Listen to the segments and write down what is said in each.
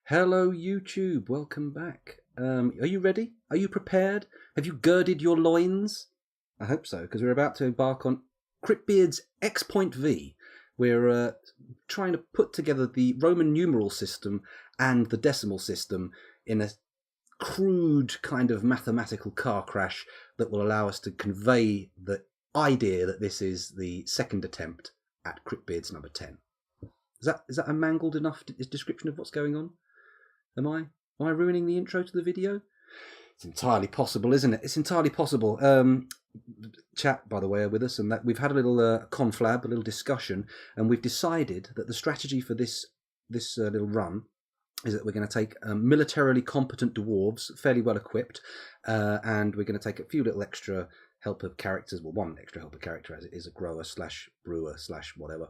Hello, YouTube. Welcome back. Are you ready? Are you prepared? Have you girded your loins? I hope so, because we're about to embark on Cryptbeards X.V. We're trying to put together the Roman numeral system and the decimal system in a crude kind of mathematical car crash that will allow us to convey the idea that this is the second attempt at Cryptbeards number 10. Is that a mangled enough description of what's going on? Am I ruining the intro to the video? It's entirely possible, isn't it? It's entirely possible. Chat, by the way, are with us, and that we've had a little conflab, a little discussion, and we've decided that the strategy for this little run is that we're going to take militarily competent dwarves, fairly well equipped, and we're going to take a few little extra helper characters. Well, one extra helper character, as it is a grower / brewer / whatever.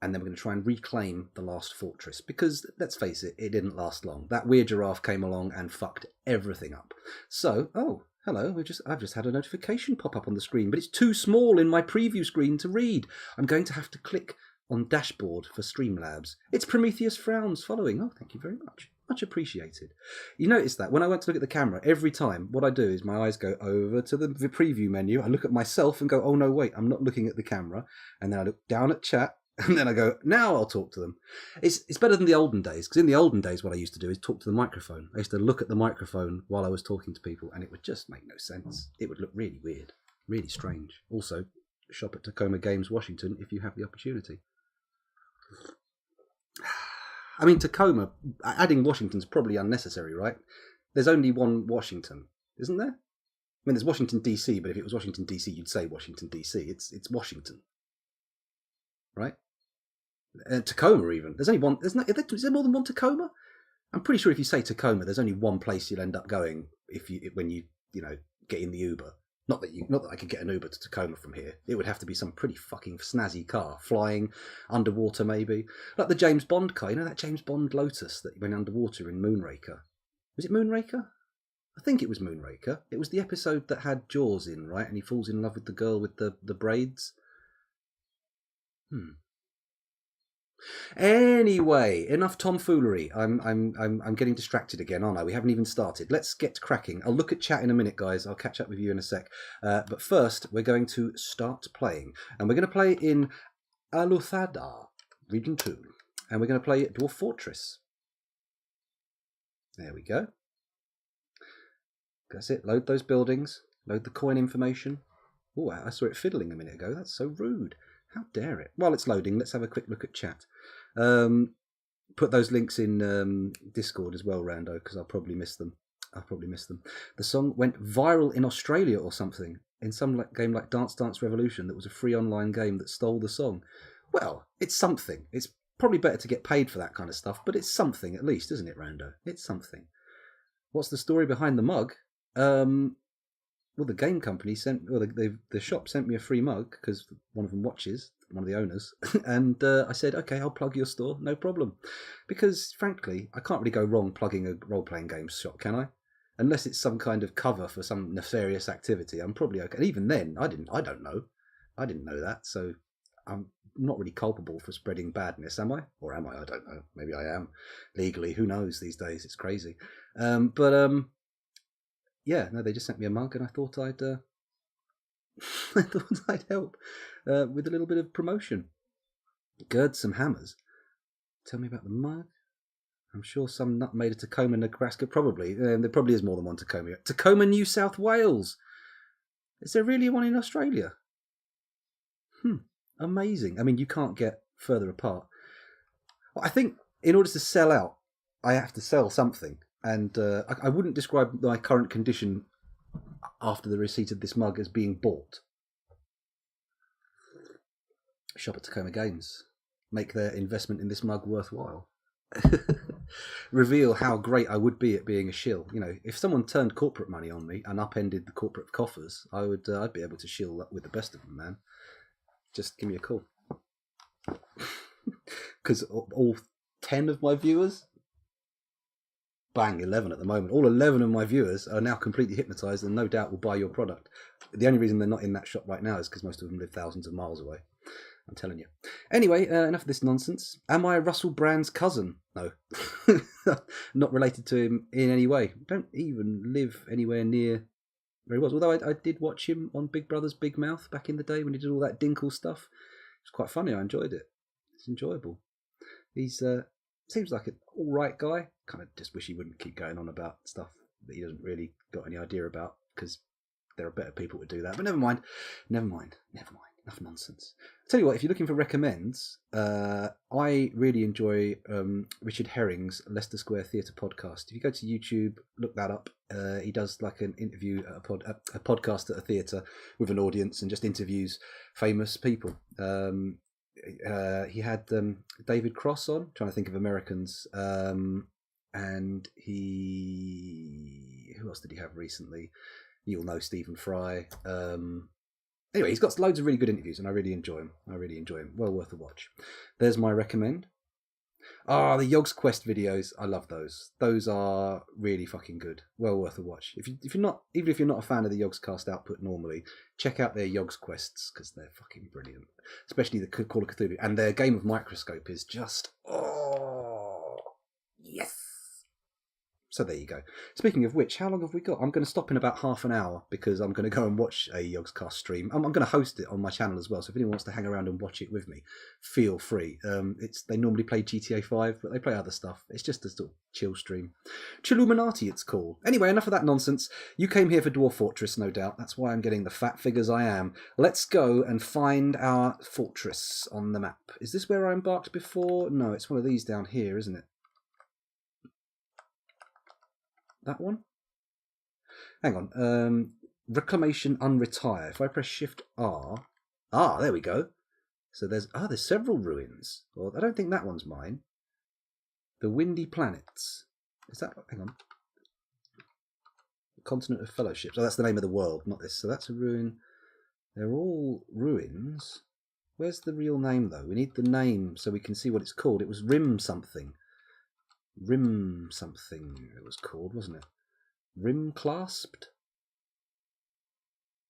And then we're going to try and reclaim the last fortress, because let's face it, it didn't last long. That weird giraffe came along and fucked everything up. So, oh, hello, I've just had a notification pop up on the screen, but it's too small in my preview screen to read. I'm going to have to click on dashboard for Streamlabs. It's Prometheus Frowns following. Oh, thank you very much. Much appreciated. You notice that when I went to look at the camera, every time what I do is my eyes go over to the preview menu. I look at myself and go, oh no, wait, I'm not looking at the camera. And then I look down at chat. And then I go, now I'll talk to them. It's better than the olden days, because in the olden days what I used to do is talk to the microphone. I used to look at the microphone while I was talking to people, and it would just make no sense. It would look really weird, really strange. Also, shop at Tacoma Games, Washington, if you have the opportunity. I mean, Tacoma, adding Washington's probably unnecessary, right? There's only one Washington, isn't there? I mean, there's Washington, D.C., but if it was Washington, D.C., you'd say Washington, D.C. It's Washington, right? Tacoma, even. There's only one. Is there more than one Tacoma? I'm pretty sure if you say Tacoma, there's only one place you'll end up going when you get in the Uber. Not that I could get an Uber to Tacoma from here. It would have to be some pretty fucking snazzy car, flying underwater maybe, like the James Bond car. You know that James Bond Lotus that went underwater in Moonraker? Was it Moonraker? I think it was Moonraker. It was the episode that had Jaws in, right? And he falls in love with the girl with the braids. Anyway, enough tomfoolery. I'm getting distracted again, aren't I? We haven't even started. Let's get cracking. I'll look at chat in a minute, guys. I'll catch up with you in a sec. But first, we're going to start playing, and we're going to play in Aluthada, Region 2, and we're going to play Dwarf Fortress. There we go. That's it. Load those buildings. Load the coin information. Oh, I saw it fiddling a minute ago. That's so rude. How dare it? While it's loading, let's have a quick look at chat. Put those links in Discord as well, Rando, because I'll probably miss them. The song went viral in Australia or something, in some game like Dance Dance Revolution that was a free online game that stole the song. Well, it's something. It's probably better to get paid for that kind of stuff, but it's something at least, isn't it, Rando? It's something. What's the story behind the mug? Well, the game company the shop sent me a free mug because one of them watches, one of the owners, and I said, okay, I'll plug your store, no problem. Because, frankly, I can't really go wrong plugging a role-playing games shop, can I? Unless it's some kind of cover for some nefarious activity, I'm probably okay. And even then, I didn't know that, so I'm not really culpable for spreading badness, am I? Or am I? I don't know. Maybe I am. Legally, who knows these days? It's crazy. Yeah, no, they just sent me a mug, and I thought I'd help with a little bit of promotion. Gird some hammers. Tell me about the mug. I'm sure some nut made of Tacoma, Nebraska. Probably. There probably is more than one Tacoma. Tacoma, New South Wales. Is there really one in Australia? Amazing. I mean, you can't get further apart. Well, I think in order to sell out, I have to sell something. And I wouldn't describe my current condition after the receipt of this mug as being bought. Shop at Tacoma Games. Make their investment in this mug worthwhile. Reveal how great I would be at being a shill. You know, if someone turned corporate money on me and upended the corporate coffers, I'd be able to shill with the best of them, man. Just give me a call. Because all 10 of my viewers... Bang, 11 at the moment. All 11 of my viewers are now completely hypnotized and no doubt will buy your product. The only reason they're not in that shop right now is because most of them live thousands of miles away. I'm telling you. Anyway, enough of this nonsense. Am I Russell Brand's cousin? No. Not related to him in any way. Don't even live anywhere near where he was. Although I did watch him on Big Brother's Big Mouth back in the day when he did all that Dinkle stuff. It was quite funny. I enjoyed it. It's enjoyable. He's seems like an all right guy. Kind of just wish he wouldn't keep going on about stuff that he doesn't really got any idea about, because there are better people to do that. But never mind. Enough nonsense. I'll tell you what, if you're looking for recommends, I really enjoy Richard Herring's Leicester Square Theatre podcast. If you go to YouTube, look that up. He does like an interview at a podcast at a theatre with an audience and just interviews famous people. He had David Cross on, trying to think of Americans, and who else did he have recently? You'll know Stephen Fry. Anyway, he's got loads of really good interviews, and I really enjoy him. Well worth a watch. There's my recommend. The Yogs Quest videos, I love those. Those are really fucking good. Well worth a watch. If you're not a fan of the Yogscast output normally, check out their Yogs Quests, because they're fucking brilliant. Especially the Call of Cthulhu, and their Game of Microscope is just yes. So there you go. Speaking of which, how long have we got? I'm going to stop in about half an hour because I'm going to go and watch a Yogscast stream. I'm going to host it on my channel as well, so if anyone wants to hang around and watch it with me, feel free. They normally play GTA 5, but they play other stuff. It's just a sort of chill stream. Chilluminati, it's called. Anyway, enough of that nonsense. You came here for Dwarf Fortress, no doubt. That's why I'm getting the fat figures I am. Let's go and find our fortress on the map. Is this where I embarked before? No, it's one of these down here, isn't it? That one? Hang on. Reclamation unretire. If I press Shift R. There we go. So there's several ruins. Well, I don't think that one's mine. The Windy Planets. Is that... Hang on. The Continent of Fellowships. Oh, that's the name of the world, not this. So that's a ruin. They're all ruins. Where's the real name, though? We need the name so we can see what it's called. It was Rim something. Rim something it was called, wasn't it? Rim Clasped?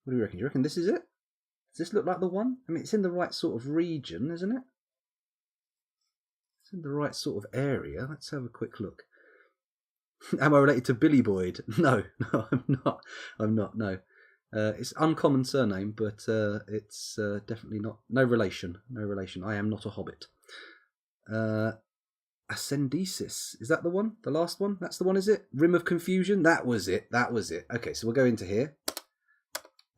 What do you reckon? Do you reckon this is it? Does this look like the one? I mean, it's in the right sort of region, isn't it? It's in the right sort of area. Let's have a quick look. Am I related to Billy Boyd? No, I'm not, no. It's uncommon surname, but it's definitely not... No relation. I am not a hobbit. Ascendesis. Is that the one? The last one? That's the one, is it? Rim of Confusion? That was it. Okay, so we'll go into here.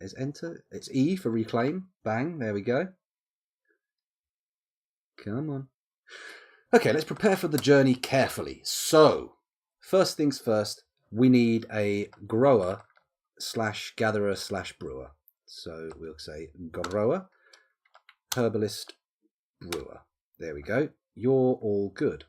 There's enter. It's E for reclaim. Bang. There we go. Come on. Okay, let's prepare for the journey carefully. So, first things first, we need a grower / gatherer / brewer. So we'll say grower, herbalist, brewer. There we go. You're all good.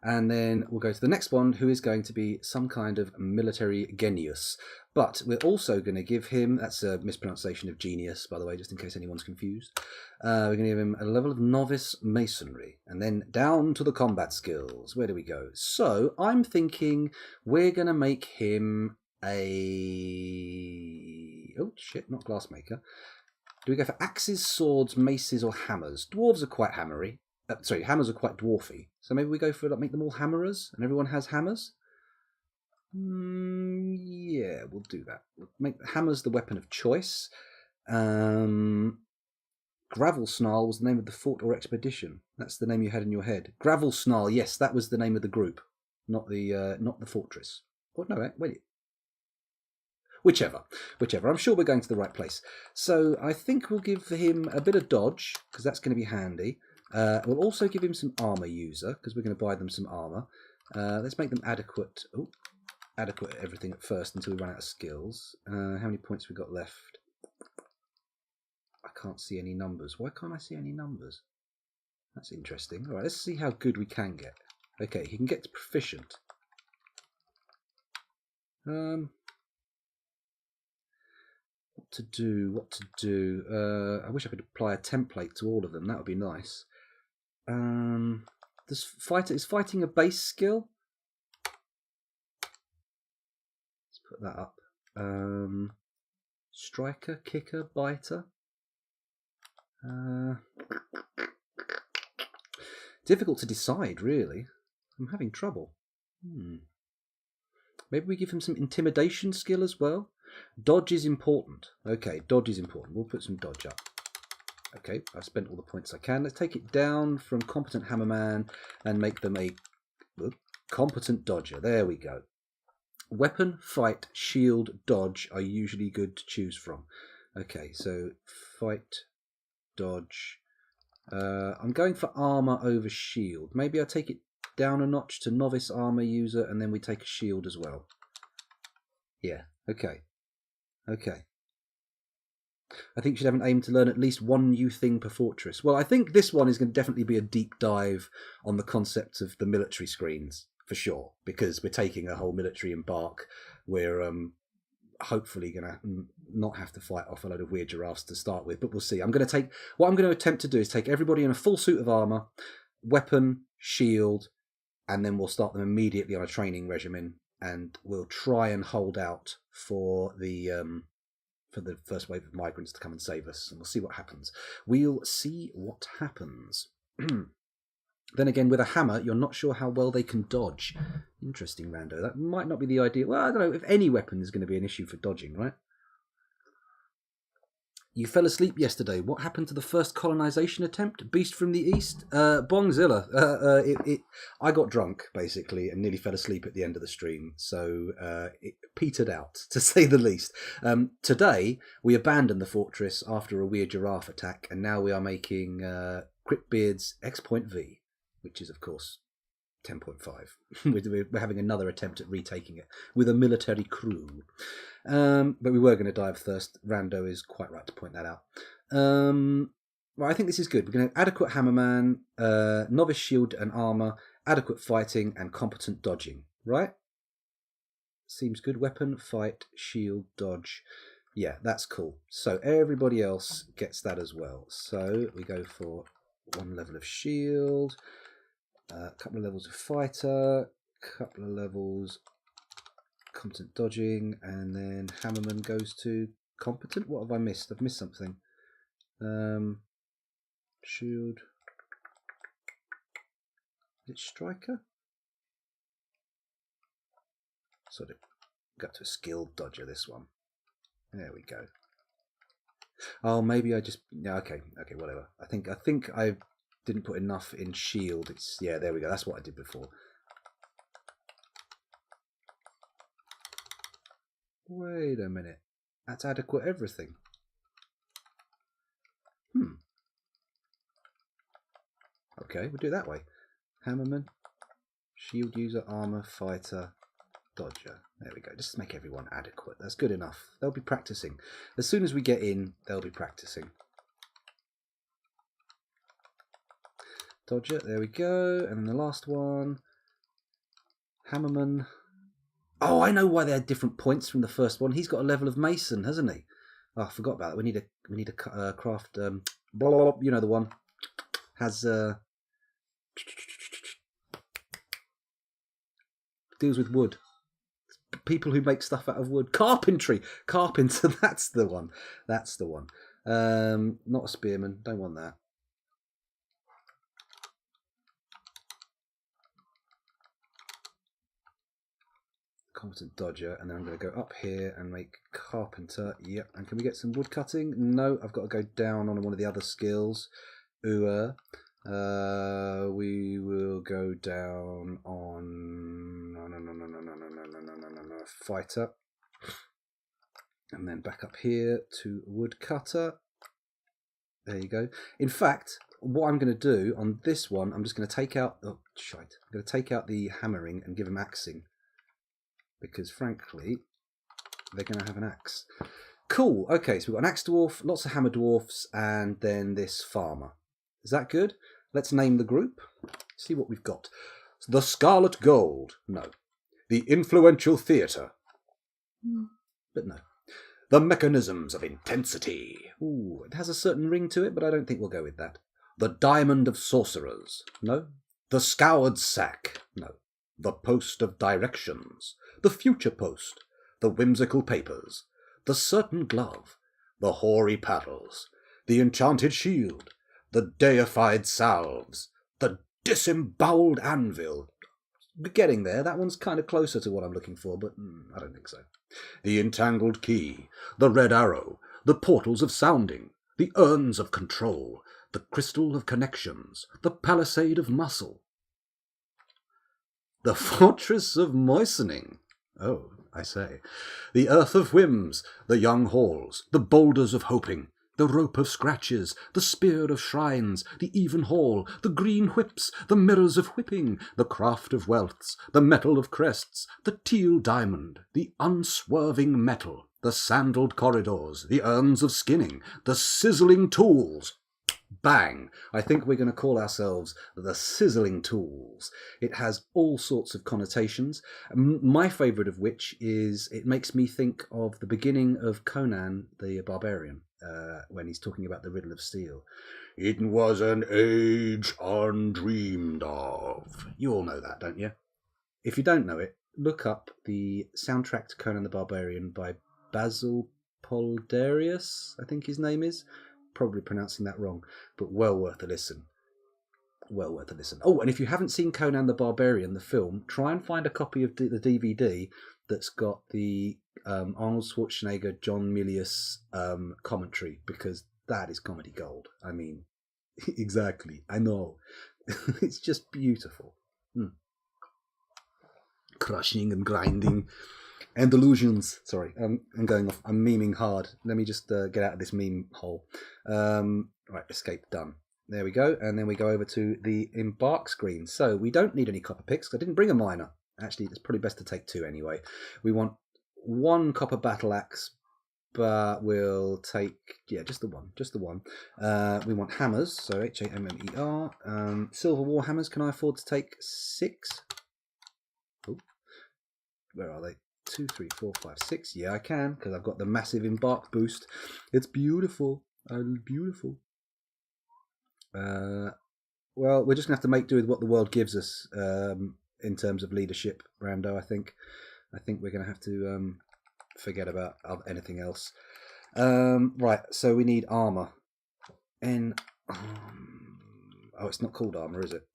And then we'll go to the next one, who is going to be some kind of military genius. But we're also going to give him, that's a mispronunciation of genius, by the way, just in case anyone's confused. We're going to give him a level of novice masonry. And then down to the combat skills. Where do we go? So I'm thinking we're going to make him a... Oh, shit, not glassmaker. Do we go for axes, swords, maces, or hammers? Dwarves are quite hammery. Hammers are quite dwarfy. So maybe we go for, make them all hammerers, and everyone has hammers? Yeah, we'll do that. We'll make hammers the weapon of choice. Gravel Snarl was the name of the fort or expedition. That's the name you had in your head. Gravel Snarl, yes, that was the name of the group, not the fortress. Oh, no, wait. Whichever. I'm sure we're going to the right place. So I think we'll give him a bit of dodge, because that's going to be handy. We'll also give him some armor user, because we're going to buy them some armor. Let's make them adequate. Adequate at everything at first until we run out of skills. How many points we got left? I can't see any numbers. Why can't I see any numbers? That's interesting. All right, let's see how good we can get. Okay, he can get to proficient. What to do? I wish I could apply a template to all of them. That would be nice. Is fighting a base skill? Let's put that up. Striker, kicker, biter. Difficult to decide, really. I'm having trouble. Maybe we give him some intimidation skill as well. Dodge is important. Okay, dodge is important. We'll put some dodge up. Okay, I've spent all the points I can. Let's take it down from competent hammerman and make them a competent dodger. There we go. Weapon, fight, shield, dodge are usually good to choose from. Okay, so fight, dodge. I'm going for armor over shield. Maybe I take it down a notch to novice armor user, and then we take a shield as well. Yeah, okay. Okay. I think you should have an aim to learn at least one new thing per fortress. Well, I think this one is going to definitely be a deep dive on the concept of the military screens, for sure, because we're taking a whole military embark. We're hopefully going to not have to fight off a load of weird giraffes to start with, but we'll see. What I'm going to attempt to do is take everybody in a full suit of armor, weapon, shield, and then we'll start them immediately on a training regimen, and we'll try and hold out for the first wave of migrants to come and save us, and we'll see what happens. We'll see what happens. Then again, with a hammer, you're not sure how well they can dodge. Interesting, Rando. That might not be the idea. Well, I don't know if any weapon is going to be an issue for dodging, right? You fell asleep yesterday. What happened to the first colonization attempt? Beast from the East? Bongzilla. I got drunk, basically, and nearly fell asleep at the end of the stream. So it petered out, to say the least. Today, we abandoned the fortress after a weird giraffe attack, and now we are making Cryptbeards X.V, which is, of course, 10.5. We're having another attempt at retaking it with a military crew. But we were going to die of thirst. Rando is quite right to point that out. Well, I think this is good. We're going to have adequate hammerman, novice shield and armor, adequate fighting, and competent dodging. Right? Seems good. Weapon, fight, shield, dodge. Yeah, that's cool. So everybody else gets that as well. So we go for one level of shield, a couple of levels of fighter, a couple of levels competent dodging, and then hammerman goes to competent. What have I missed? I've missed something. Shield. Is it striker? Sort of got to a skilled dodger, this one. There we go. Oh, maybe I just... Yeah, okay, whatever. I think I didn't put enough in shield. Yeah, there we go. That's what I did before. Wait a minute. That's adequate everything. Okay, we'll do it that way. Hammerman, shield user, armor, fighter, dodger. There we go. Just make everyone adequate. That's good enough. They'll be practicing. As soon as we get in, they'll be practicing. Dodger, there we go. And then the last one. Hammerman. Oh, I know why they're different points from the first one. He's got a level of Mason, hasn't he? Oh, I forgot about that. We need a craft. Blah, blah, blah, you know the one. Has deals with wood. People who make stuff out of wood. Carpentry. Carpenter. That's the one. That's the one. Not a spearman. Don't want that. Competent dodger, and then I'm going to go up here and make carpenter. Yep. And can we get some wood cutting? No, I've got to go down on one of the other skills. We will go down on no, fighter, and then back up here to woodcutter. There you go. In fact, what I'm going to do on this one, I'm just going to take out. Oh shite! I'm going to take out the hammering and give them axing, because frankly, they're going to have an axe. Cool. Okay, so we've got an axe dwarf, lots of hammer dwarfs, and then this farmer. Is that good? Let's name the group. See what we've got. The Scarlet Gold. No. The Influential Theatre. But no. The Mechanisms of Intensity. Ooh, it has a certain ring to it, but I don't think we'll go with that. The Diamond of Sorcerers. No. The Scoured Sack. No. The Post of Directions. The Future Post. The Whimsical Papers. The Certain Glove. The Hoary Paddles. the enchanted shield, the deified salves, the disemboweled anvil. We're getting there. That one's kind of closer to what I'm looking for, but I don't think so. The entangled key, the red arrow, the portals of sounding, the urns of control, the crystal of connections, the palisade of muscle, the fortress of moistening. Oh, I say. The earth of whims, the young halls, the boulders of hoping, the rope of scratches, the spear of shrines, the even hall, the green whips, the mirrors of whipping, the craft of wealths, the metal of crests, the teal diamond, the unswerving metal, the sandaled corridors, the urns of skinning, the sizzling tools. Bang! I think we're going to call ourselves the Sizzling Tools. It has all sorts of connotations, my favourite of which is it makes me think of the beginning of Conan the Barbarian, when he's talking about the riddle of steel. It was an age undreamed of. You all know that, don't you? If you don't know it, look up the soundtrack to Conan the Barbarian by Basil Polderius, I think his name is. Probably pronouncing that wrong, but well worth a listen. Well worth a listen. Oh, and if you haven't seen Conan the Barbarian, the film, try and find a copy of the DVD that's got the Arnold Schwarzenegger, John Milius commentary, because that is comedy gold. I mean, exactly. I know. It's just beautiful. Crushing and grinding. And illusions. Sorry, I'm going off. I'm memeing hard. Let me just get out of this meme hole. Right, escape done. There we go. And then we go over to the embark screen. So we don't need any copper picks. I didn't bring a miner. Actually, it's probably best to take two anyway. We want one copper battle axe, but we'll take, just the one. Just the one. We want hammers. So HAMMER. Silver war hammers. Can I afford to take 6? Oh, where are they? 2, 3, 4, 5, 6. Yeah, I can, because I've got the massive embark boost. It's beautiful. Beautiful. Well, we're just going to have to make do with what the world gives us in terms of leadership, Rando, I think. I think we're going to have to forget about anything else. Right, so we need armour. Oh, it's not called armour, is it?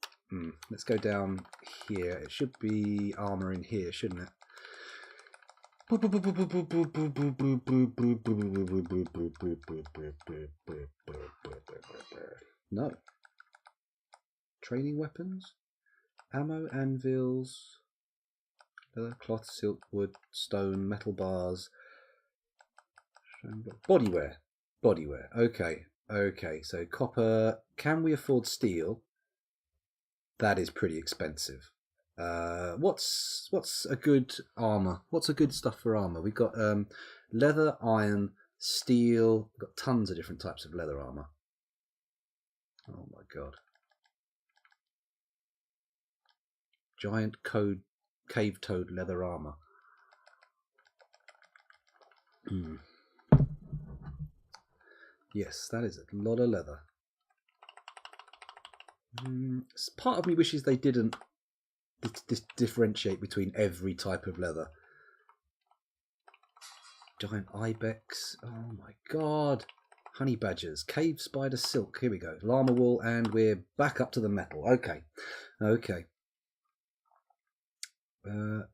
Let's go down here. It should be armour in here, shouldn't it? No. Training weapons, ammo, anvils, leather, cloth, silk, wood, stone, metal bars, bodywear. Okay, so copper. Can we afford steel? That is pretty expensive. What's a good armor? What's a good stuff for armor? We've got leather, iron, steel. We've got tons of different types of leather armor. Oh my god! Giant cave toad leather armor. Yes, that is a lot of leather. Part of me wishes they didn't differentiate between every type of leather. Giant ibex. Oh my god. Honey badgers. Cave spider silk. Here we go. Llama wool, and we're back up to the metal. Okay.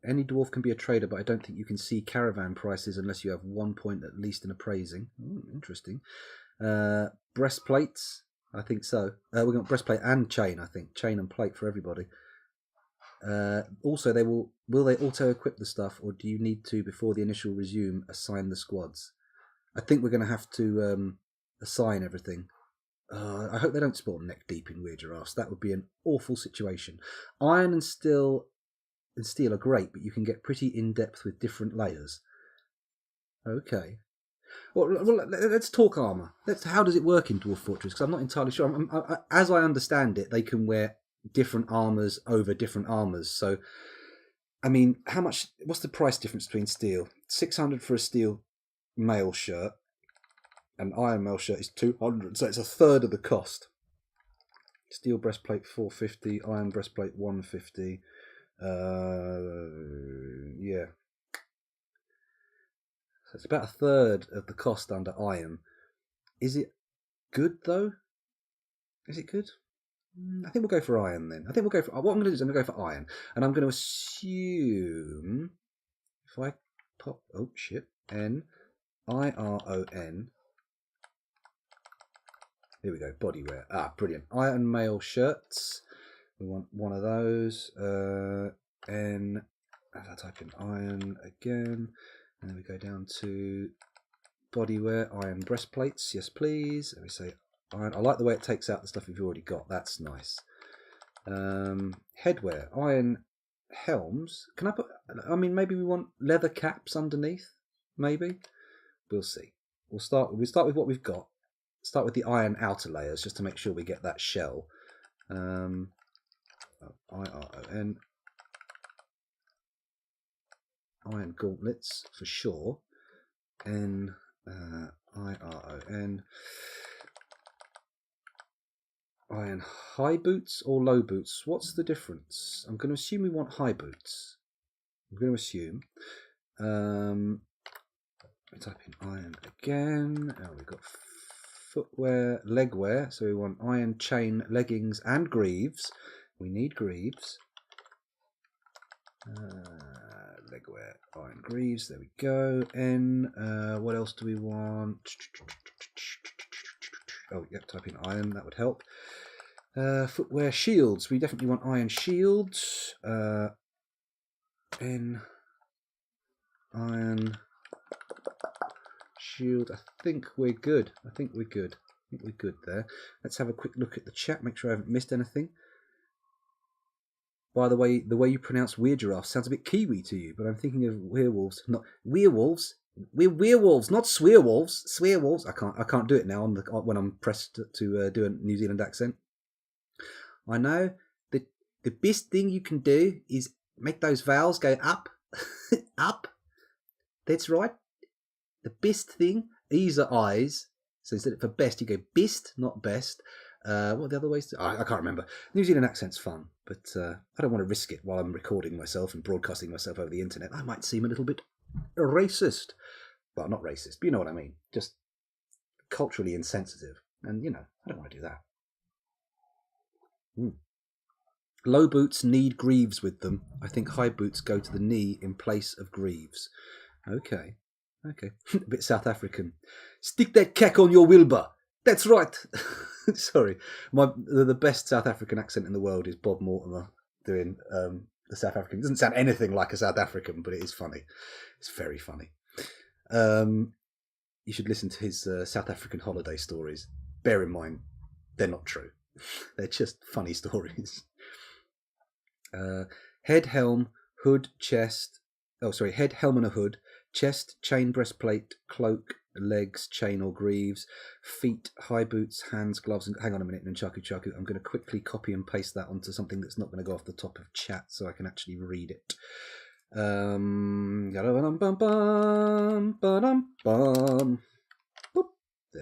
Any dwarf can be a trader, but I don't think you can see caravan prices unless you have 1 point at least in appraising. Interesting. Breastplates. I think so. We've got breastplate and chain, I think. Chain and plate for everybody. Also, will they auto-equip the stuff, or do you need to, before the initial resume, assign the squads? I think we're going to have to assign everything. I hope they don't spawn neck deep in weird giraffes. That would be an awful situation. Iron and steel are great, but you can get pretty in-depth with different layers. Okay. Well, let's talk armour. How does it work in Dwarf Fortress? Because I'm not entirely sure. As I understand it, they can wear different armours over different armours. So, I mean, what's the price difference between steel? 600 for a steel mail shirt. An iron mail shirt is 200, so it's a third of the cost. Steel breastplate 450, iron breastplate 150. Yeah. So it's about a third of the cost under iron. Is it good though. Is it good? I think we'll go for iron then. I think we'll go for what I'm going to do is I'm going to go for iron, and I'm going to assume if I pop IRON. Here we go. Bodywear. Brilliant. Iron male shirts. We want one of those. N. As I type in iron again, and then we go down to bodywear. Iron breastplates. Yes, please. And we say iron. I like the way it takes out the stuff we've already got. That's nice. Headwear. Iron helms. Can I put? I mean, maybe we want leather caps underneath. Maybe. We'll see. We'll start with what we've got. Start with the iron outer layers just to make sure we get that shell. IRON. Iron gauntlets for sure. IRON. Iron high boots or low boots? What's the difference? I'm going to assume we want high boots. I'm going to assume. We type in iron again. We've got footwear, legwear. So we want iron chain, leggings, and greaves. We need greaves. Legwear, iron greaves. There we go. What else do we want? Oh, yep. Type in iron. That would help. Footwear, shields. We definitely want iron shields. Iron shield. I think we're good. I think we're good there. Let's have a quick look at the chat. Make sure I haven't missed anything. By the way you pronounce weirgiraffe sounds a bit Kiwi to you, but I'm thinking of werewolves, not werewolves. We're werewolves, not swearwolves. Swearwolves. I can't do it now when I'm pressed to do a New Zealand accent. I know the best thing you can do is make those vowels go up, up. That's right. The best thing. E's are eyes. So instead of for best, you go best, not best. What are the other ways? I can't remember. New Zealand accent's fun, but I don't want to risk it while I'm recording myself and broadcasting myself over the internet. I might seem a little bit racist. Well, not racist, but you know what I mean. Just culturally insensitive. And, I don't want to do that. Low boots need greaves with them. I think high boots go to the knee in place of greaves. Okay. A bit South African. Stick that cack on your Wilbur. That's right. Sorry. The best South African accent in the world is Bob Mortimer doing the South African. It doesn't sound anything like a South African, but it is funny. It's very funny. You should listen to his South African holiday stories. Bear in mind, they're not true. They're just funny stories. Head, helm, hood, chest. Oh, sorry. Head, helm and a hood. Chest, chain, breastplate, cloak, legs, chain or greaves, feet, high boots, hands, gloves, and hang on a minute, and chaku. I'm going to quickly copy and paste that onto something that's not going to go off the top of chat so I can actually read it. There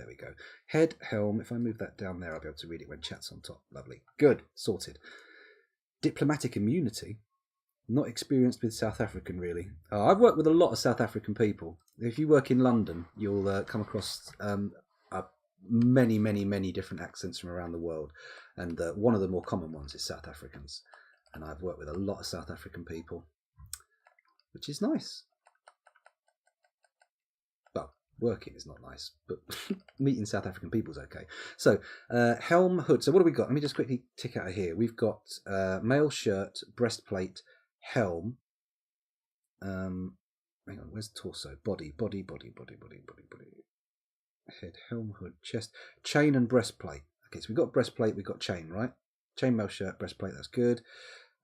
we go. Head, helm. If I move that down there, I'll be able to read it when chat's on top. Lovely. Good. Sorted. Diplomatic immunity. Not experienced with South African, really. I've worked with a lot of South African people. If you work in London, you'll come across many different accents from around the world. And one of the more common ones is South Africans. And I've worked with a lot of South African people, which is nice. Well, working is not nice, but meeting South African people is okay. So, helm, hood. So what do we got? Let me just quickly tick out of here. We've got male shirt, breastplate, helm. Hang on, where's torso? Body. Head, helm, hood, chest, chain and breastplate. Okay, so we've got breastplate, we've got chain, right? Chain, male shirt, breastplate, that's good.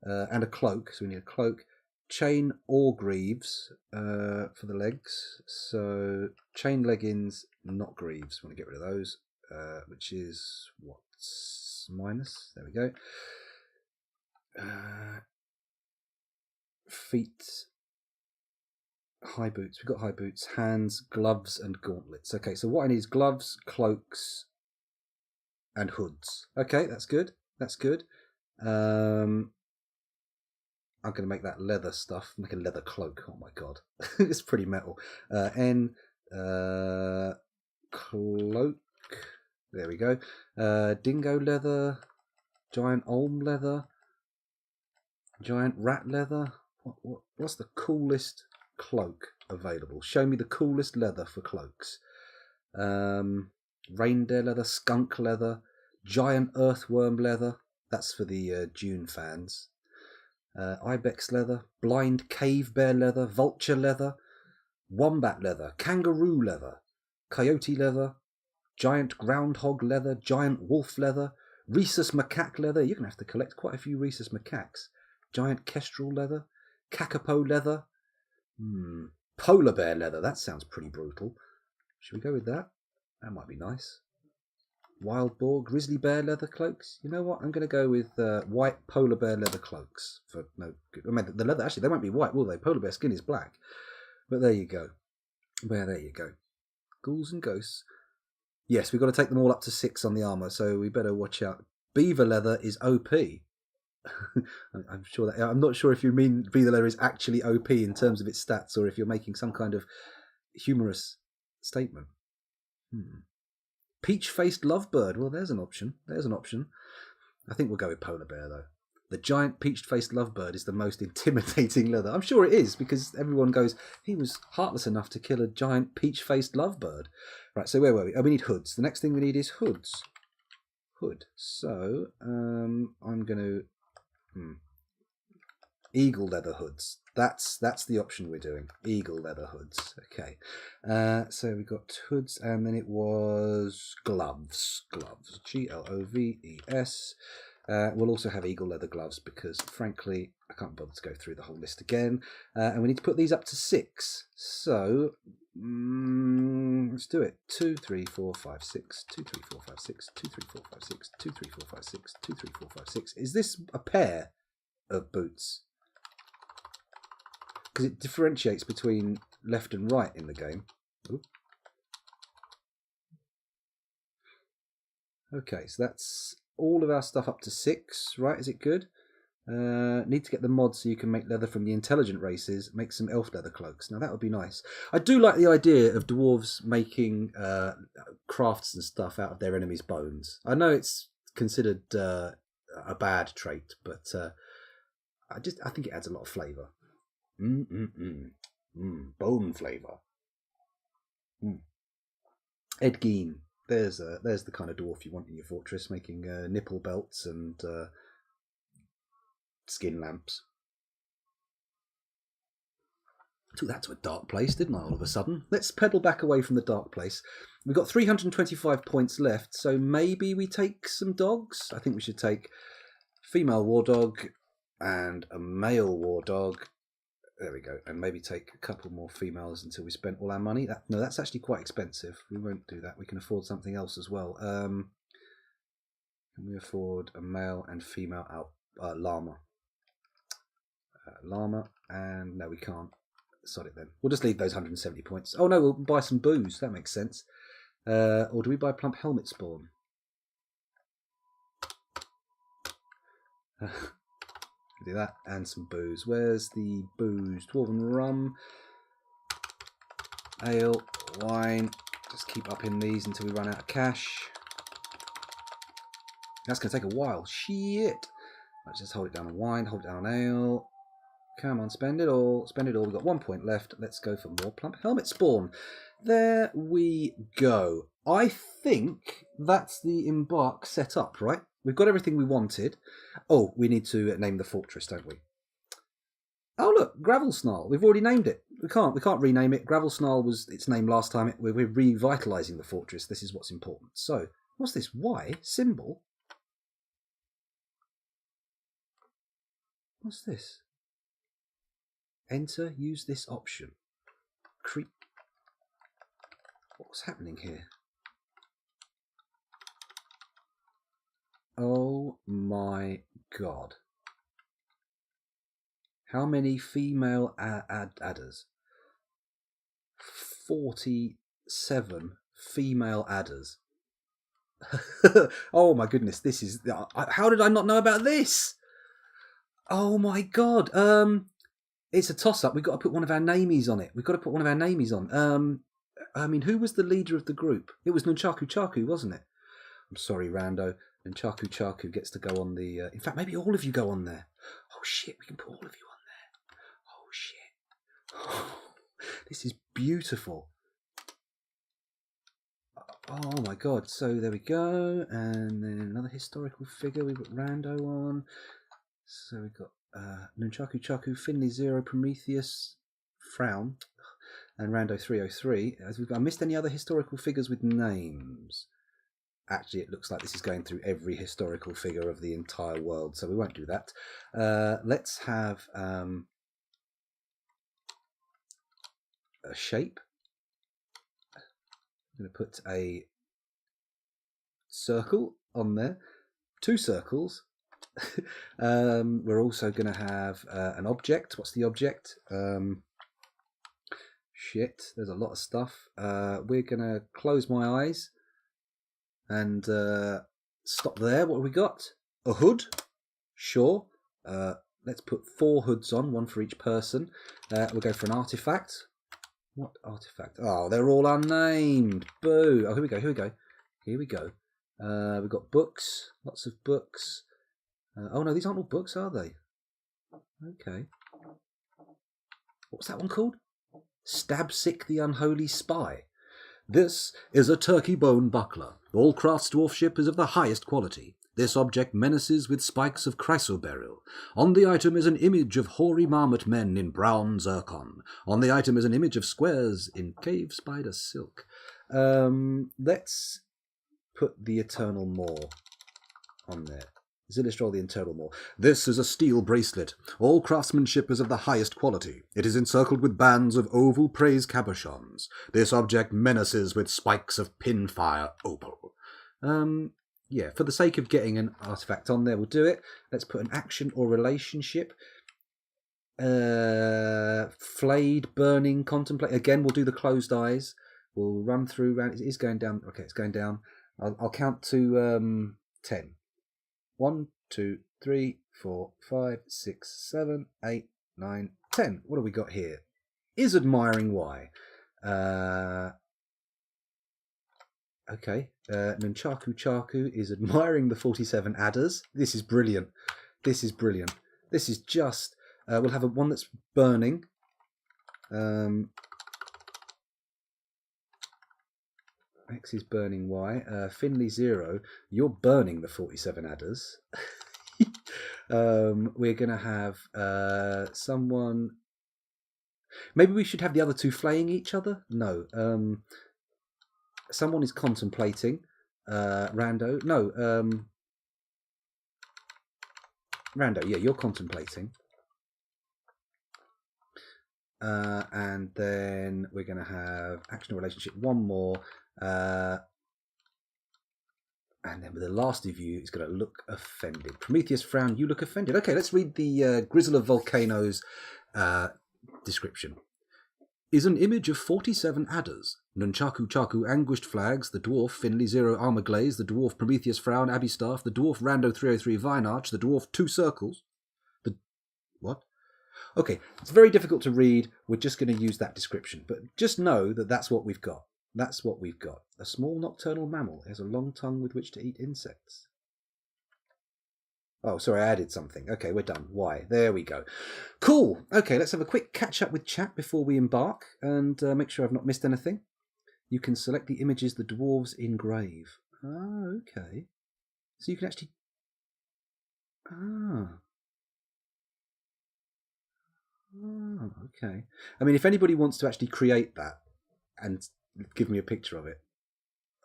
And a cloak, so we need a cloak. Chain or greaves for the legs. So chain leggings, not greaves. We want to get rid of those, which is what? Minus. There we go. Feet, high boots. We've got high boots, hands, gloves, and gauntlets. Okay, so what I need is gloves, cloaks, and hoods. Okay, that's good. I'm going to make that leather stuff. Make a leather cloak. Oh my god, it's pretty metal. Cloak. There we go. Dingo leather, giant olm leather, giant rat leather. What's the coolest cloak available? Show me the coolest leather for cloaks. Reindeer leather, skunk leather, giant earthworm leather. That's for the Dune fans. Ibex leather, blind cave bear leather, vulture leather, wombat leather, kangaroo leather, coyote leather, giant groundhog leather, giant wolf leather, rhesus macaque leather. You're going to have to collect quite a few rhesus macaques. Giant kestrel leather, kakapo leather, polar bear leather. That sounds pretty brutal. Should we go with that? That might be nice. Wild boar, grizzly bear leather cloaks. You know what? I'm going to go with white polar bear leather cloaks. For no good. I mean, the leather, actually, they won't be white, will they? Polar bear skin is black. But there you go. There you go. Ghouls and ghosts. Yes, we've got to take them all up to 6 on the armour, so we better watch out. Beaver leather is OP. I'm sure that I'm not sure if you mean beaver leather is actually OP in terms of its stats, or if you're making some kind of humorous statement. Peach-faced lovebird. Well, there's an option. I think we'll go with polar bear, though. The giant peach-faced lovebird is the most intimidating leather. I'm sure it is, because everyone goes, he was heartless enough to kill a giant peach-faced lovebird. Right, so where were we? Oh, we need hoods. The next thing we need is hoods. Hood. So, I'm going to... Eagle leather hoods. That's the option we're doing. Eagle leather hoods. Okay. So we got hoods, and then it was gloves. Gloves. Gloves. We'll also have eagle leather gloves because, frankly, I can't bother to go through the whole list again. And we need to put these up to 6. So let's do it. 2, 3, 4, 5, 6. 2, 3, 4, 5, 6. 2, 3, 4, 5, 6. 2, 3, 4, 5, 6. 2, 3, 4, 5, 6. Is this a pair of boots? Because it differentiates between left and right in the game. Ooh. Okay, so that's all of our stuff up to 6, right? Is it good? Need to get the mod so you can make leather from the intelligent races, make some elf leather cloaks. Now that would be nice. I do like the idea of dwarves making crafts and stuff out of their enemies' bones. I know it's considered a bad trait, but I think it adds a lot of flavour. Bone flavour. Ed Gein. There's the kind of dwarf you want in your fortress, making nipple belts and skin lamps. I took that to a dark place, didn't I, all of a sudden? Let's pedal back away from the dark place. We've got 325 points left, so maybe we take some dogs? I think we should take female war dog and a male war dog. There we go. And maybe take a couple more females until we spent all our money. No, that's actually quite expensive. We won't do that. We can afford something else as well. Can we afford a male and female llama? Llama, and no, we can't. Sod it then. We'll just leave those 170 points. Oh no, we'll buy some booze. That makes sense. Or do we buy plump helmet spawn? Do that and some booze. Where's the booze? Dwarven rum, ale, wine. Just keep upping these until we run out of cash. That's going to take a while. Shit. Let's just hold it down on wine, hold it down on ale. Come on, spend it all. Spend it all. We've got 1 point left. Let's go for more plump helmet spawn. There we go. I think that's the embark set up, right? We've got everything we wanted. Oh, we need to name the fortress, don't we? Oh, look, Gravel Snarl. We've already named it. We can't rename it. Gravel Snarl was its name last time. We're revitalising the fortress. This is what's important. So, what's this Y symbol? What's this? Enter, use this option. What's happening here? Oh my god. How many female adders? 47 female adders. Oh my goodness, this is... How did I not know about this? Oh my god. It's a toss-up. We've got to put one of our namies on it. I mean, who was the leader of the group? It was Nunchaku Chaku, wasn't it? I'm sorry, Rando. And Chaku gets to go on the... in fact, maybe all of you go on there. Oh, shit, we can put all of you on there. Oh, shit. This is beautiful. Oh, my God. So there we go. And then another historical figure. We've got Rando on. So we've got Nunchaku Chaku, Finley 0, Prometheus, Frown, and Rando 303. I missed any other historical figures with names? Actually, it looks like this is going through every historical figure of the entire world, so we won't do that. Let's have a shape. I'm going to put a circle on there, 2 circles. We're also going to have an object. What's the object? Shit, there's a lot of stuff. We're going to close my eyes and stop there. What have we got? A hood? Sure. Let's put 4 hoods on, 1 for each person. We'll go for an artifact. What artifact? Oh, they're all unnamed. Boo. Oh, here we go. Here we go. We've got books. Lots of books. Oh, no, these aren't all books, are they? Okay. What's that one called? Stabsick the Unholy Spy. This is a turkey bone buckler. All crafts dwarfship is of the highest quality. This object menaces with spikes of chrysoberyl. On the item is an image of hoary marmot men in brown zircon. On the item is an image of squares in cave spider silk. Let's put the Eternal Maw on there. Zillistrol the Eternal Maw. This is a steel bracelet. All craftsmanship is of the highest quality. It is encircled with bands of oval praise cabochons. This object menaces with spikes of pinfire opal. Yeah, for the sake of getting an artifact on there, we'll do it. Let's put an action or relationship. Flayed, burning, contemplate. Again, we'll do the closed eyes. We'll run through. It is going down. Okay, it's going down. I'll count to 10. 1, 2, 3, 4, 5, 6, 7, 8, 9, 10. What have we got here? Is admiring why. Okay. Nunchaku Chaku is admiring the 47 adders. This is brilliant. This is brilliant. This is just... we'll have one that's burning. X is burning Y. Finley 0, you're burning the 47 adders. We're going to have someone... Maybe we should have the other 2 flaying each other? No. Someone is contemplating. Rando. No. Rando, yeah, you're contemplating. And then we're going to have action or relationship, 1 more. And then with the last of you is going to look offended. Prometheus Frown, you look offended. Okay, let's read the Grizzle of Volcanoes description. Is an image of 47 adders. Nunchaku Chaku Anguished Flags, the dwarf Finley 0 Armour Glaze, the dwarf Prometheus Frown Abbey Staff, the dwarf Rando 303 Vine Arch, the dwarf 2 Circles. The... What? Okay, it's very difficult to read. We're just going to use that description. But just know that that's what we've got. That's what we've got. A small nocturnal mammal has a long tongue with which to eat insects. Oh, sorry, I added something. Okay, we're done. Why? There we go. Cool. Okay, let's have a quick catch up with chat before we embark and make sure I've not missed anything. You can select the images the dwarves engrave. Ah, okay. So you can actually... okay. I mean, if anybody wants to actually create that and give me a picture of it,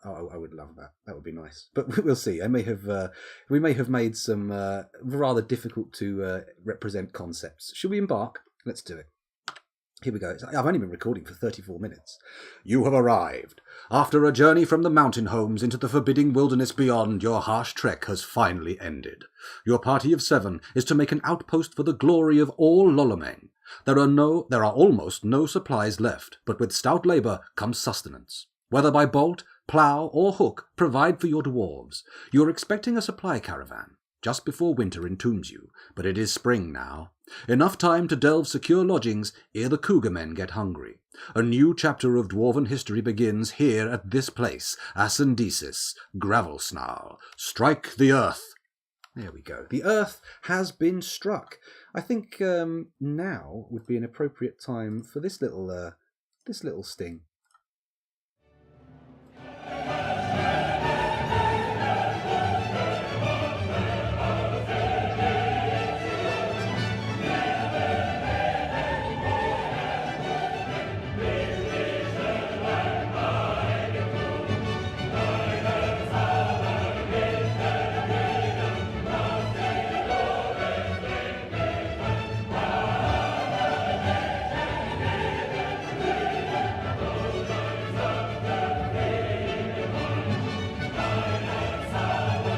I would love that. That would be nice. But we'll see. We may have made some rather difficult to represent concepts. Should we embark? Let's do it. Here we go. I've only been recording for 34 minutes. You have arrived. After a journey from the mountain homes into the forbidding wilderness beyond, your harsh trek has finally ended. Your party of 7 is to make an outpost for the glory of all Lolomeng. There are almost no supplies left, but with stout labour comes sustenance. Whether by bolt, plough, or hook, provide for your dwarves. You are expecting a supply caravan. Just before winter entombs you, but it is spring now. Enough time to delve secure lodgings ere the cougar men get hungry. A new chapter of Dwarven history begins here at this place, Ascendesis, Gravelsnarl. Strike the earth. There we go. The earth has been struck. I think now would be an appropriate time for this little sting.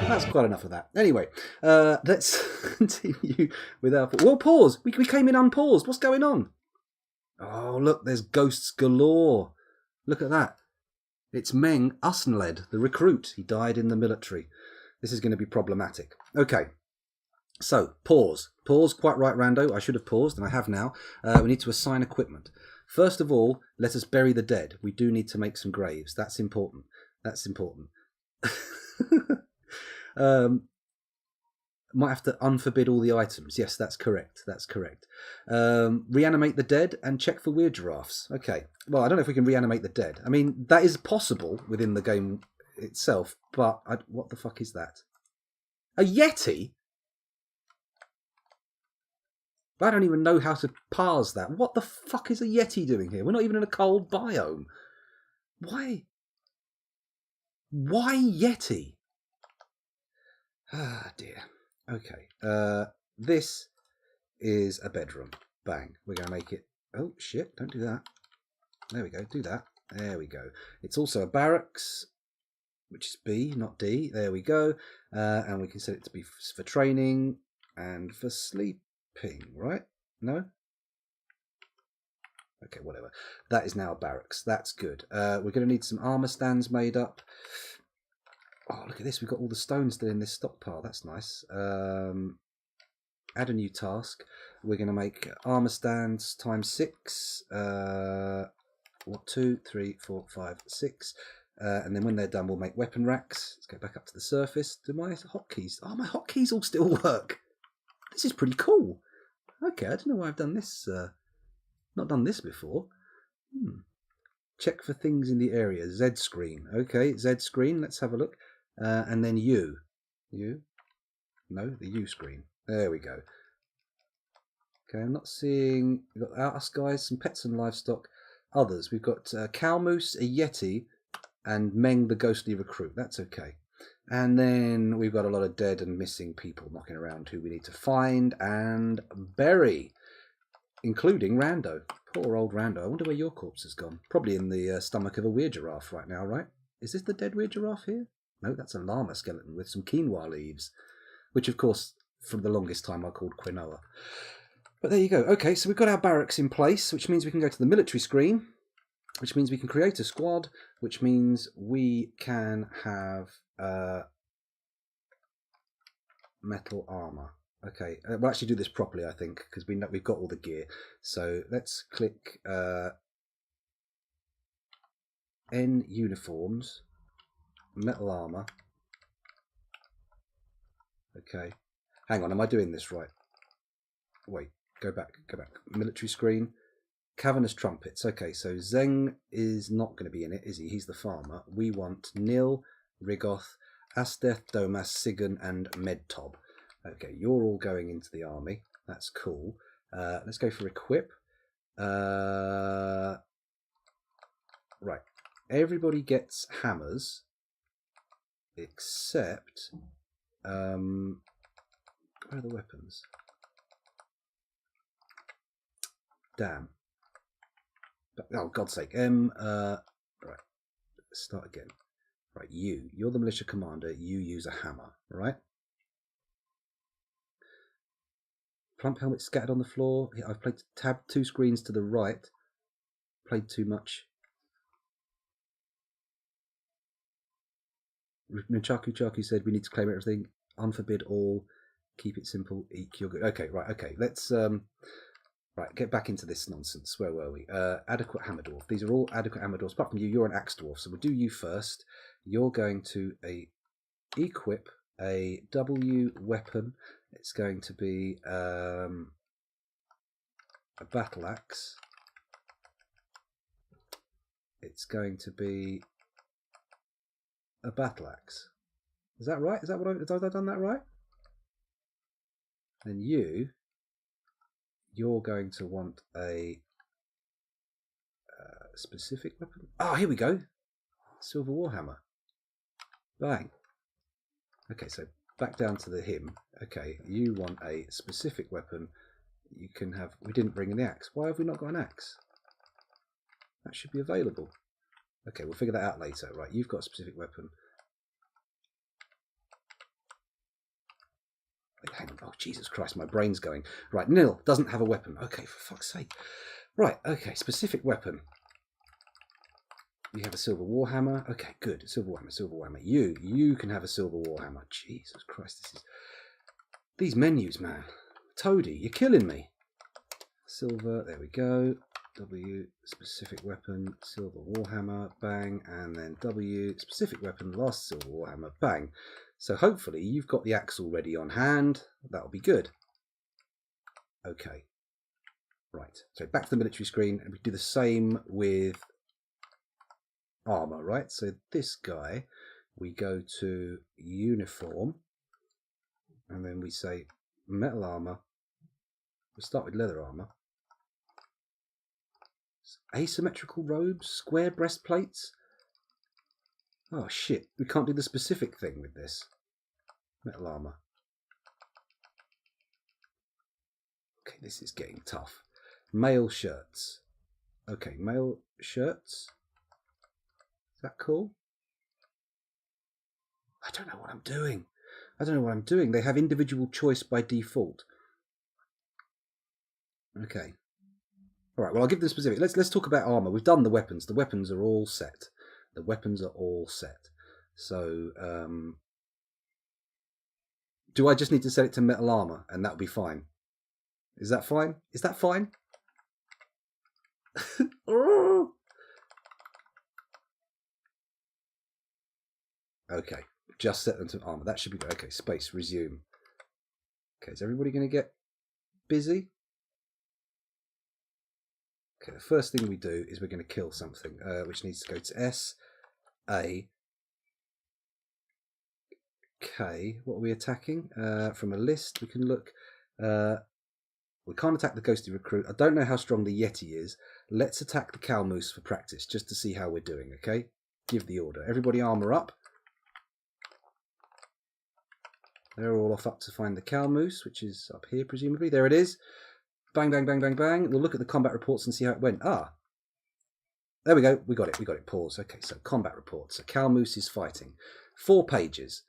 That's quite enough of that. Anyway, let's continue with our... Well, pause. We came in unpaused. What's going on? Oh, look, there's ghosts galore. Look at that. It's Meng Usnled, the recruit. He died in the military. This is going to be problematic. Okay. So, pause. Pause, quite right, Rando. I should have paused, and I have now. We need to assign equipment. First of all, let us bury the dead. We do need to make some graves. That's important. That's important. Might have to unforbid all the items. Yes, that's correct. That's correct. Reanimate the dead and check for weird giraffes. Okay. Well, I don't know if we can reanimate the dead. I mean, that is possible within the game itself, but what the fuck is that? A Yeti? I don't even know how to parse that. What the fuck is a Yeti doing here? We're not even in a cold biome. Why? Why Yeti? Ah, dear. Okay. This is a bedroom. Bang. We're going to make it... Oh, shit. Don't do that. There we go. Do that. There we go. It's also a barracks, which is B, not D. There we go. And we can set it to be for training and for sleeping, right? No? Okay, whatever. That is now a barracks. That's good. We're going to need some armour stands made up. Oh, look at this. We've got all the stones still in this stockpile. That's nice. Add a new task. We're going to make armour stands times 6. 2, 3, 4, 5, 6. And then when they're done, we'll make weapon racks. Let's go back up to the surface. Do my hotkeys... Oh, my hotkeys all still work. This is pretty cool. Okay, I don't know why I've done this. Not done this before. Check for things in the area. Z screen. Okay, Z screen. Let's have a look. And then U. U? No, the U screen. There we go. Okay, I'm not seeing... We've got us guys, some pets and livestock. Others. We've got Cow Moose, a Yeti, and Meng the ghostly recruit. That's okay. And then we've got a lot of dead and missing people knocking around who we need to find and bury, including Rando. Poor old Rando. I wonder where your corpse has gone. Probably in the stomach of a weird giraffe right now, right? Is this the dead weird giraffe here? No, that's a llama skeleton with some quinoa leaves, which, of course, for the longest time I called quinoa. But there you go. Okay, so we've got our barracks in place, which means we can go to the military screen, which means we can create a squad, which means we can have metal armor. Okay, we'll actually do this properly, I think, because we've got all the gear. So let's click N uniforms, metal armor. Okay, hang on, am I doing this right? Wait, go back. Military screen, cavernous trumpets. Okay, so Zeng is not going to be in it, is he? He's the farmer. We want Nil, Rigoth, Asteth, Domas, Sigan, and Medtob. Okay, you're all going into the army. That's cool. Let's go for equip. Right. Everybody gets hammers except where are the weapons? Damn. Oh, God's sake. Right. Let's start again. Right, you're the militia commander. You use a hammer, right? Plump helmet scattered on the floor. I've played tab 2 screens to the right. Played too much. Chaku said we need to claim everything. Unforbid all. Keep it simple. Eek, you're good. Okay, right. Okay, let's. Right, get back into this nonsense. Where were we? Adequate hammer dwarf. These are all adequate hammer dwarfs. Apart from you, you're an axe dwarf. So we'll do you first. You're going to equip a W weapon. It's going to be a battle axe. It's going to be a battle axe. Is that right? Is that what have I done that right? And you're going to want a specific weapon. Oh, here we go. Silver Warhammer. Bang. Okay, so back down to the him. Okay, you want a specific weapon. You can have... We didn't bring an axe. Why have we not got an axe? That should be available. Okay, we'll figure that out later. Right, you've got a specific weapon. Wait, hang on. Oh, Jesus Christ, my brain's going. Right, Nil doesn't have a weapon. Okay, for fuck's sake. Right, okay, specific weapon. You have a silver warhammer. Okay, good. Silver warhammer, silver warhammer. You can have a silver warhammer. Jesus Christ, this is... These menus, man. Toady, you're killing me. Silver, there we go. W, specific weapon, silver warhammer, bang, and then W, specific weapon, last silver warhammer, bang. So hopefully you've got the axe already on hand. That'll be good. Okay. Right, so back to the military screen, and we do the same with armor, right? So this guy, we go to uniform, and then we say metal armor. We'll start with leather armor. Asymmetrical robes, square breastplates. Oh shit, we can't do the specific thing with this. Metal armor. Okay, this is getting tough. Male shirts. Okay, male shirts. Is that cool? I don't know what I'm doing. I don't know what I'm doing. They have individual choice by default. Okay. All right, well, I'll give them specific. Let's talk about armor. We've done the weapons. The weapons are all set. The weapons are all set. So, do I just need to set it to metal armor and that'll be fine? Is that fine? Is that fine? Okay, just set them to armor. That should be good. Okay, space, resume. Okay, is everybody going to get busy? Okay, the first thing we do is we're going to kill something, which needs to go to S, A, K. What are we attacking? From a list, we can look. We can't attack the ghostly recruit. I don't know how strong the Yeti is. Let's attack the cow moose for practice, just to see how we're doing, okay? Give the order. Everybody armor up. They're all off up to find the cow moose, which is up here, presumably. There it is. Bang, bang, bang, bang, bang. We'll look at the combat reports and see how it went. Ah, there we go. We got it. We got it. Pause. Okay, so combat reports. So cow moose is fighting. 4 pages.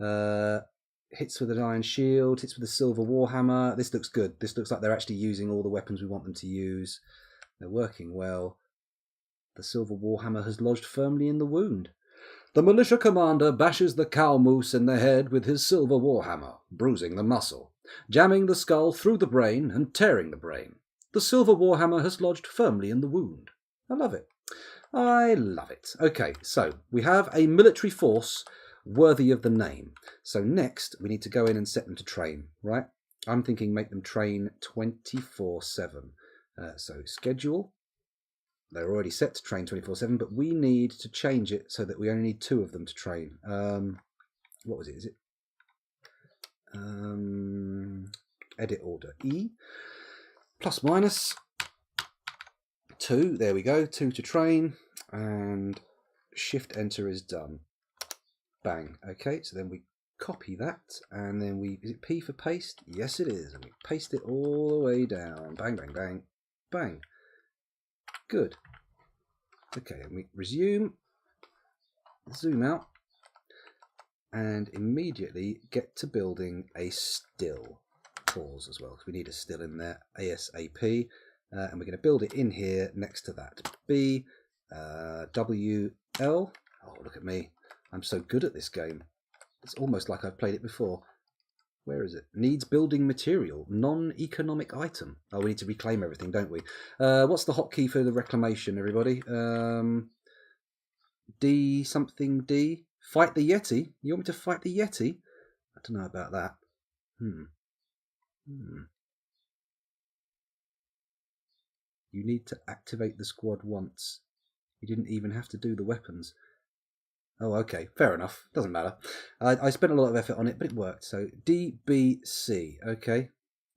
Hits with an iron shield. Hits with a silver warhammer. This looks good. This looks like they're actually using all the weapons we want them to use. They're working well. The silver warhammer has lodged firmly in the wound. The militia commander bashes the cow moose in the head with his silver warhammer, bruising the muscle, jamming the skull through the brain and tearing the brain. The silver warhammer has lodged firmly in the wound. I love it. I love it. Okay, so we have a military force worthy of the name. So next we need to go in and set them to train, right? I'm thinking make them train 24/7. So schedule. They're already set to train 24/7, but we need to change it so that we only need 2 of them to train. What was it? Is it edit order E plus minus 2? There we go. 2 to train, and shift enter is done. Bang. Okay, so then we copy that, and then is it P for paste? Yes, it is, and we paste it all the way down. Bang, bang, bang, bang. Good. Okay, and we resume, zoom out, and immediately get to building a still. Pause as well, because we need a still in there, ASAP, and we're going to build it in here next to that. B, W, L. Oh, look at me. I'm so good at this game. It's almost like I've played it before. Where is it? Needs building material. Non-economic item. Oh, we need to reclaim everything, don't we? What's the hotkey for the reclamation, everybody? D something D. Fight the Yeti? You want me to fight the Yeti? I don't know about that. You need to activate the squad once. You didn't even have to do the weapons. Oh, okay. Fair enough. Doesn't matter. I spent a lot of effort on it, but it worked. So DBC. Okay.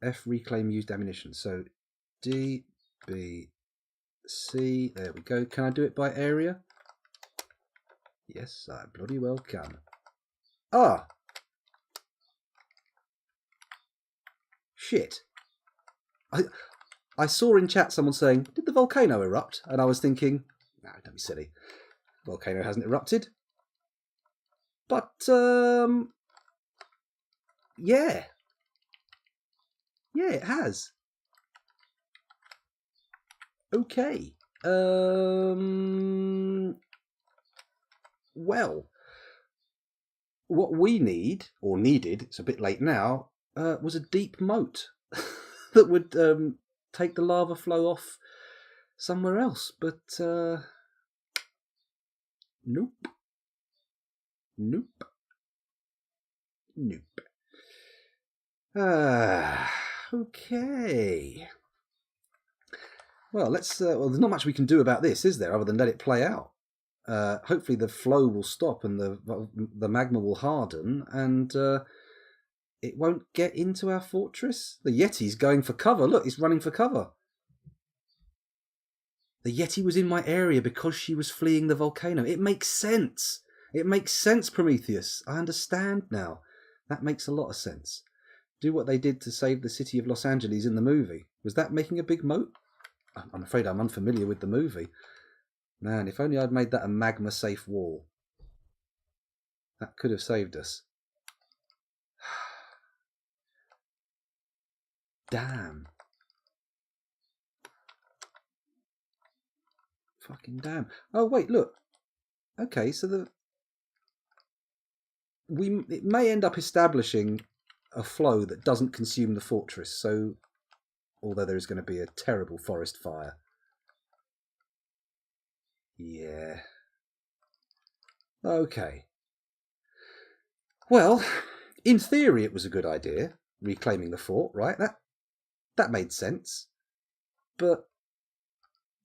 F reclaim used ammunition. So DBC. There we go. Can I do it by area? Yes, I bloody well can. Ah! Shit. I saw in chat someone saying, did the volcano erupt? And I was thinking, no, don't be silly. The volcano hasn't erupted. But, yeah. Yeah, it has. Okay. Well, what we need, or needed, it's a bit late now, was a deep moat that would take the lava flow off somewhere else. But, nope. Nope. Nope. Okay. Well, let's. Well, there's not much we can do about this, is there, other than let it play out? Hopefully, the flow will stop and the magma will harden, and it won't get into our fortress. The Yeti's going for cover. Look, it's running for cover. The Yeti was in my area because she was fleeing the volcano. It makes sense. It makes sense, Prometheus. I understand now. That makes a lot of sense. Do what they did to save the city of Los Angeles in the movie. Was that making a big moat? I'm afraid I'm unfamiliar with the movie. Man, if only I'd made that a magma-safe wall. That could have saved us. Damn. Fucking damn. Oh, wait, look. Okay, so it may end up establishing a flow that doesn't consume the fortress, so although there is going to be a terrible forest fire. Yeah. Okay. Well, in theory it was a good idea, reclaiming the fort, right? That made sense. But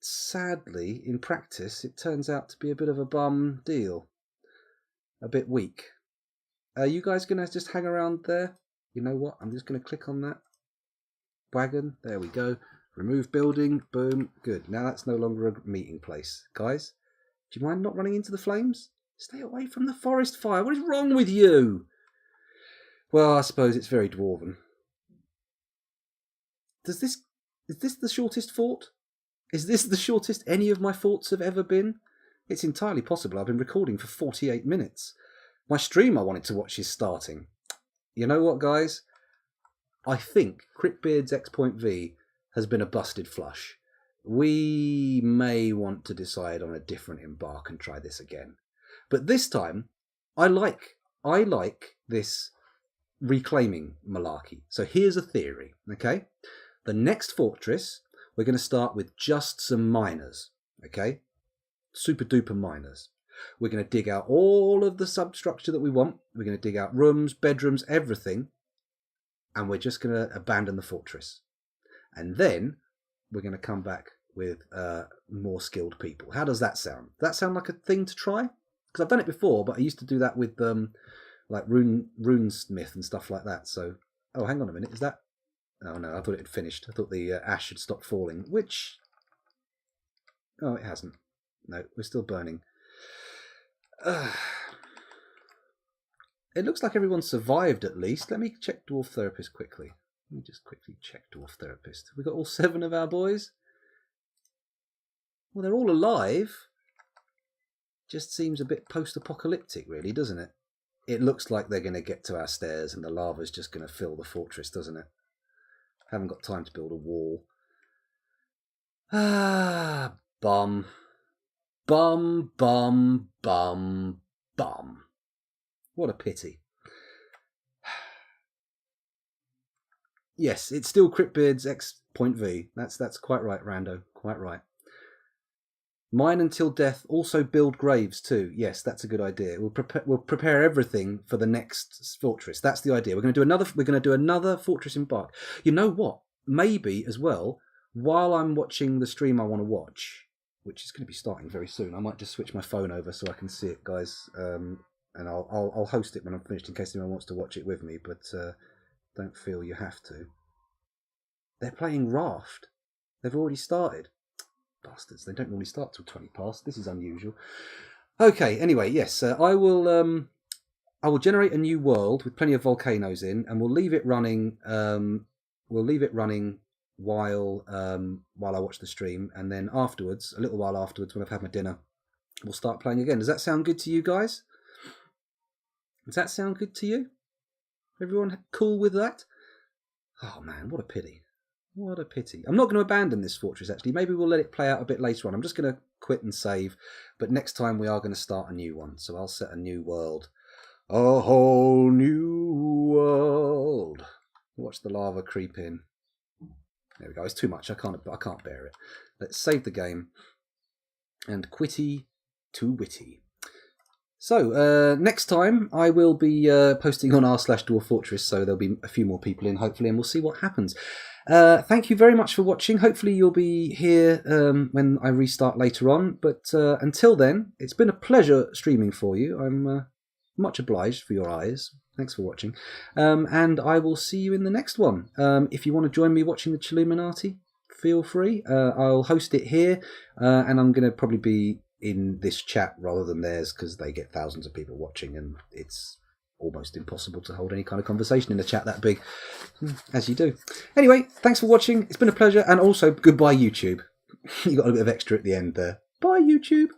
sadly, in practice, it turns out to be a bit of a bum deal. A bit weak. Are you guys going to just hang around there? You know what? I'm just going to click on that wagon. There we go. Remove building. Boom. Good. Now that's no longer a meeting place. Guys, do you mind not running into the flames? Stay away from the forest fire. What is wrong with you? Well, I suppose it's very dwarven. Is this the shortest fort? Is this the shortest any of my forts have ever been? It's entirely possible. I've been recording for 48 minutes. My stream I wanted to watch is starting. You know what, guys? I think Cryptbeards X.V has been a busted flush. We may want to decide on a different embark and try this again. But this time, I like this reclaiming malarkey. So here's a theory, okay? The next fortress, we're going to start with just some miners, okay? Super duper miners. We're going to dig out all of the substructure that we want. We're going to dig out rooms, bedrooms, everything. And we're just going to abandon the fortress. And then we're going to come back with more skilled people. How does that sound? Does that sound like a thing to try? Because I've done it before, but I used to do that with like runesmith and stuff like that. So, oh, hang on a minute. Is that? Oh no, I thought it had finished. I thought the ash had stopped falling. Which? Oh, it hasn't. No, we're still burning. It looks like everyone survived at least. Let me check Dwarf Therapist quickly. Let me just quickly check Dwarf Therapist. Have we got all 7 of our boys? Well, they're all alive. Just seems a bit post-apocalyptic, really, doesn't it? It looks like they're going to get to our stairs and the lava's just going to fill the fortress, doesn't it? Haven't got time to build a wall. Ah, bum. Bum, bum, bum, bum. What a pity. Yes, it's still Cryptbeards X.V. That's quite right, Rando. Quite right. Mine until death. Also build graves too. Yes, that's a good idea. We'll prepare everything for the next fortress. That's the idea. We're going to do another fortress embark. You know what? Maybe as well. While I'm watching the stream I want to watch, which is going to be starting very soon, I might just switch my phone over so I can see it, guys. And I'll host it when I'm finished in case anyone wants to watch it with me. But don't feel you have to. They're playing Raft. They've already started. Bastards, they don't normally start till 20 past. This is unusual. Okay, anyway, yes, I will generate a new world with plenty of volcanoes in, and we'll leave it running. While I watch the stream, and then afterwards, a little while afterwards, when I've had my dinner, we'll start playing again. Does that sound good to you guys? Does that sound good to you? Everyone cool with that? Oh man, what a pity. What a pity. I'm not going to abandon this fortress, actually. Maybe we'll let it play out a bit later on. I'm just going to quit and save. But next time we are going to start a new one. So I'll set a new world. A whole new world. Watch the lava creep in. There we go. It's too much. I can't bear it. Let's save the game. And quitty to witty. So, next time I will be posting on r/Dwarf Fortress, so there'll be a few more people in, hopefully, and we'll see what happens. Thank you very much for watching. Hopefully you'll be here when I restart later on. But until then, it's been a pleasure streaming for you. I'm much obliged for your eyes. Thanks for watching. And I will see you in the next one. If you want to join me watching the Chilluminati, feel free. I'll host it here, and I'm going to probably be in this chat rather than theirs because they get thousands of people watching and it's almost impossible to hold any kind of conversation in a chat that big, as you do. Anyway, thanks for watching. It's been a pleasure. And also, goodbye, YouTube. You got a bit of extra at the end there. Bye, YouTube.